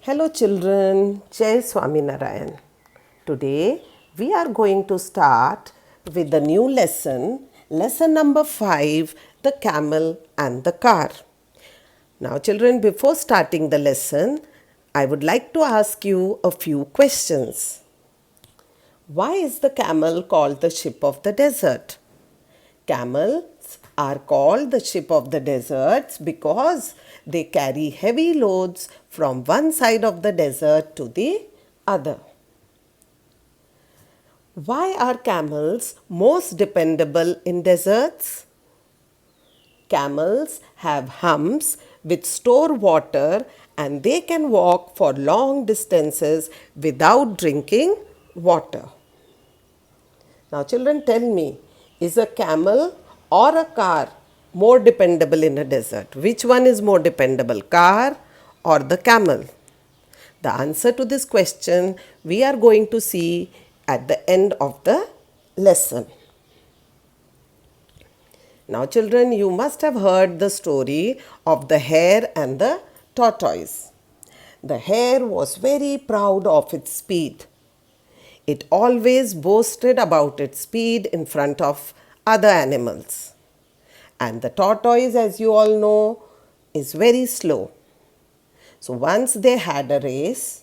Hello children, Jai Swaminarayan. Today we are going to start with the new lesson, lesson number 5, the camel and the car. Now children, before starting the lesson, I would like to ask you a few questions. Why is the camel called the ship of the desert? Camels are called the ship of the deserts because they carry heavy loads from one side of the desert to the other. Why are camels most dependable in deserts? Camels have humps which store water and they can walk for long distances without drinking water. Now, children, tell me, is a camel or a car more dependable in a desert? Which one is more dependable, car or the camel? The answer to this question we are going to see at the end of the lesson. Now, children, you must have heard the story of the hare and the tortoise. The hare was very proud of its speed. It always boasted about its speed in front of other animals. And the tortoise, as you all know, is very slow. So once they had a race,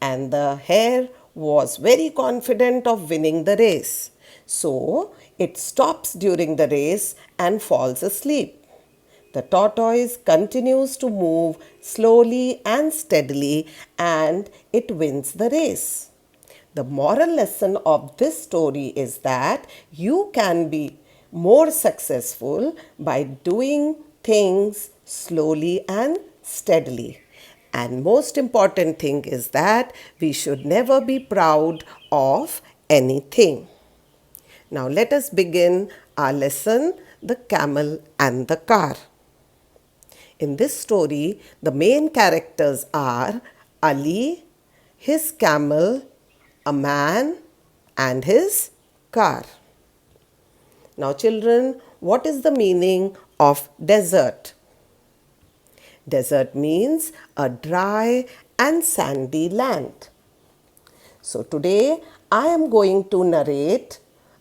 and the hare was very confident of winning the race. So it stops during the race and falls asleep. The tortoise continues to move slowly and steadily and it wins the race. The moral lesson of this story is that you can be more successful by doing things slowly and steadily. And most important thing is that we should never be proud of anything. Now let us begin our lesson, the camel and the car. In this story, the main characters are Ali, his camel, a man, and his car. Now, children, what is the meaning of desert? Desert means a dry and sandy land. So, today I am going to narrate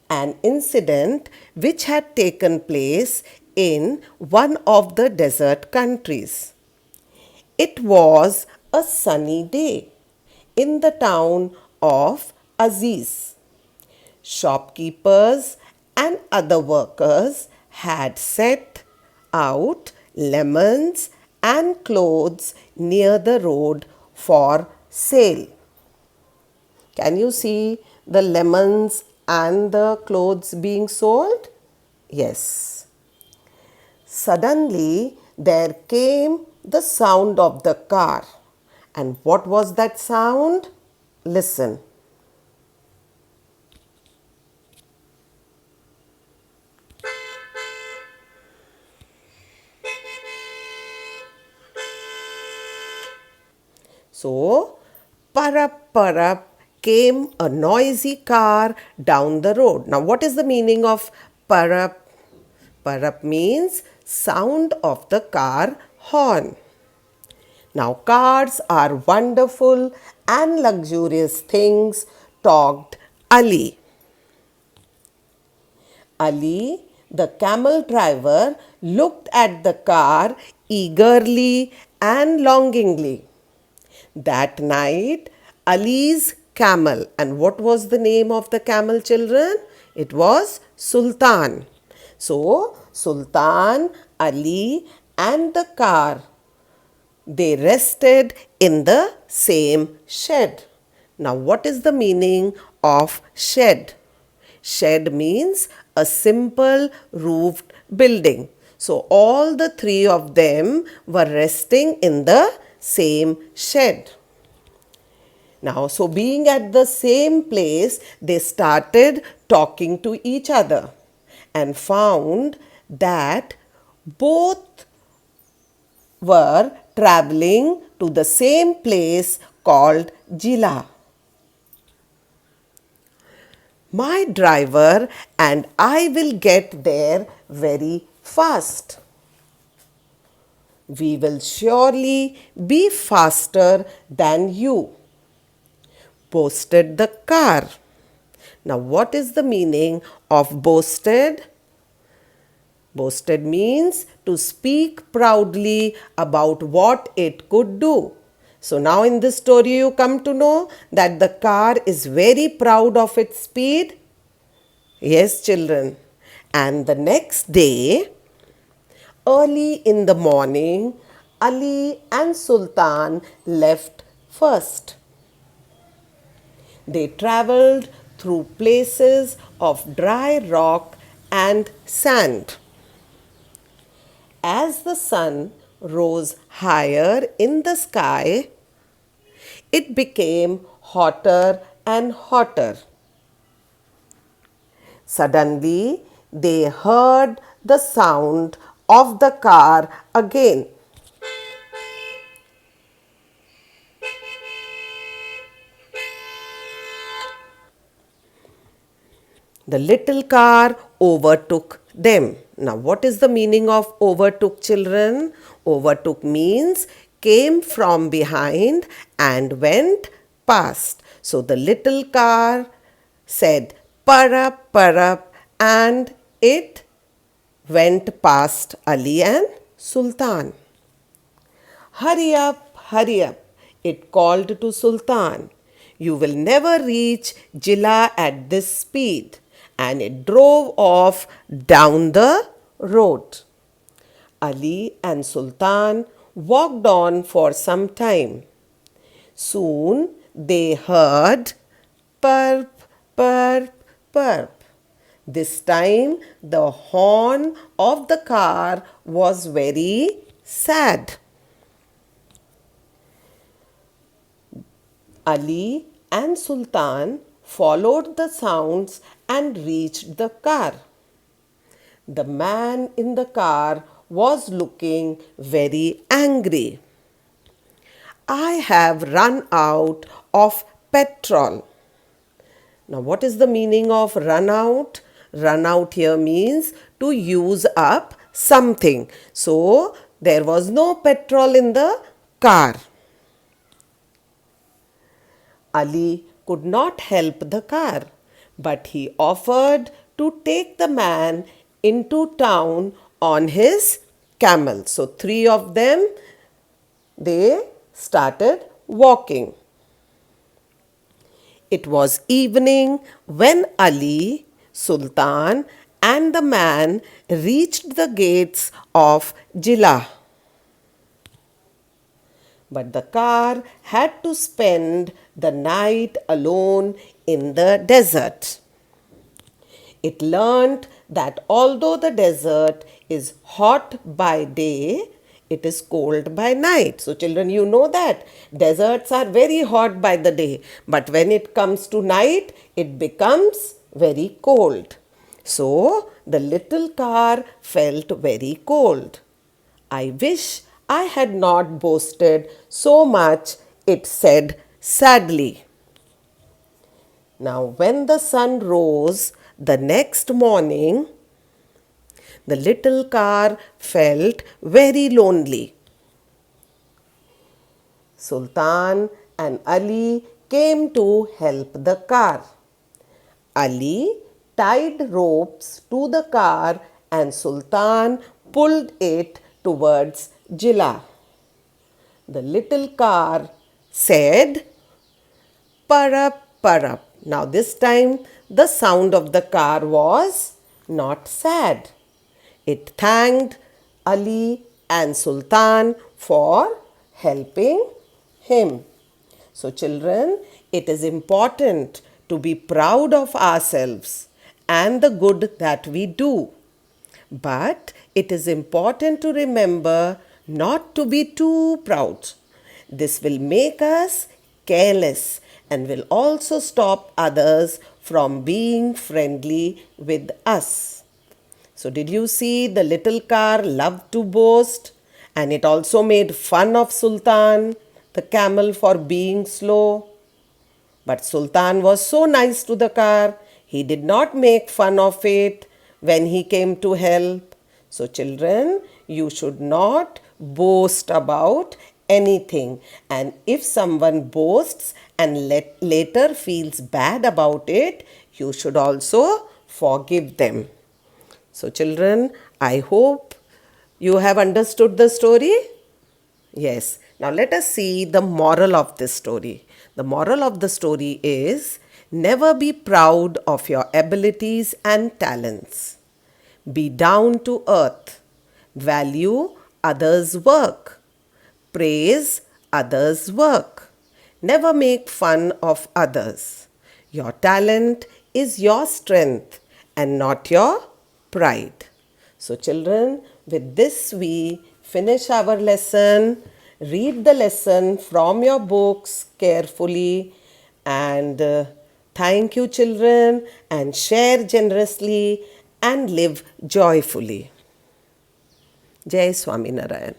an incident which had taken place in one of the desert countries. It was a sunny day in the town of Aziz. Shopkeepers and other workers had set out lemons and clothes near the road for sale. Can you see the lemons and the clothes being sold? Yes. Suddenly, there came the sound of the car. And what was that sound? Listen. So, parap came a noisy car down the road. Now, what is the meaning of parap? Parap means sound of the car horn. Now, cars are wonderful and luxurious things, talked Ali. Ali, the camel driver, looked at the car eagerly and longingly. That night, Ali's camel, and what was the name of the camel, children? It was Sultan. So, Sultan, Ali, and the car, they rested in the same shed. Now, what is the meaning of shed? Shed means a simple roofed building. So, all the three of them were resting in the same shed. Now, so being at the same place, they started talking to each other and found that both were traveling to the same place called Jila. My driver and I will get there very fast. We will surely be faster than you, boasted the car. Now, what is the meaning of boasted? Boasted means to speak proudly about what it could do. So, now in this story, you come to know that the car is very proud of its speed. Yes, children. And the next day, early in the morning, Ali and Sultan left first. They travelled through places of dry rock and sand. As the sun rose higher in the sky, it became hotter and hotter. Suddenly, they heard the sound of the car again. The little car overtook them. Now, what is the meaning of overtook, children? Overtook means came from behind and went past. So, the little car said, Parap, and it went past Ali and Sultan. Hurry up, it called to Sultan. You will never reach Jilla at this speed. And it drove off down the road. Ali and Sultan walked on for some time. Soon they heard purp, purp, purp. This time the horn of the car was very sad. Ali and Sultan followed the sounds and reached the car. The man in the car was looking very angry. I have run out of petrol. Now, what is the meaning of run out? Run out here means to use up something. So, there was no petrol in the car. Ali could not help the car, but he offered to take the man into town on his camel. So, three of them, they started walking. It was evening when Ali, Sultan, and the man reached the gates of Jilla. But the car had to spend the night alone in the desert. It learnt that although the desert is hot by day, it is cold by night. So, children, you know that deserts are very hot by the day, but when it comes to night, it becomes very cold. So, the little car felt very cold. I wish I had not boasted so much, it said sadly. Now, when the sun rose the next morning, the little car felt very lonely. Sultan and Ali came to help the car. Ali tied ropes to the car and Sultan pulled it towards Jilla. The little car said, Parap. Now, this time the sound of the car was not sad. It thanked Ali and Sultan for helping him. So, children, it is important to be proud of ourselves and the good that we do. But it is important to remember not to be too proud. This will make us careless and will also stop others from being friendly with us. So, did you see the little car loved to boast, and it also made fun of Sultan, the camel, for being slow? But Sultan was so nice to the car, he did not make fun of it when he came to help. So, children, you should not boast about anything. And if someone boasts and later feels bad about it, you should also forgive them. So, children, I hope you have understood the story. Yes. Now let us see the moral of this story. The moral of the story is never be proud of your abilities and talents. Be down to earth. Value others' work. Praise others' work. Never make fun of others. Your talent is your strength and not your pride. So, children, with this we finish our lesson. Read the lesson from your books carefully and thank you, children, and share generously and live joyfully. Jai Swaminarayan.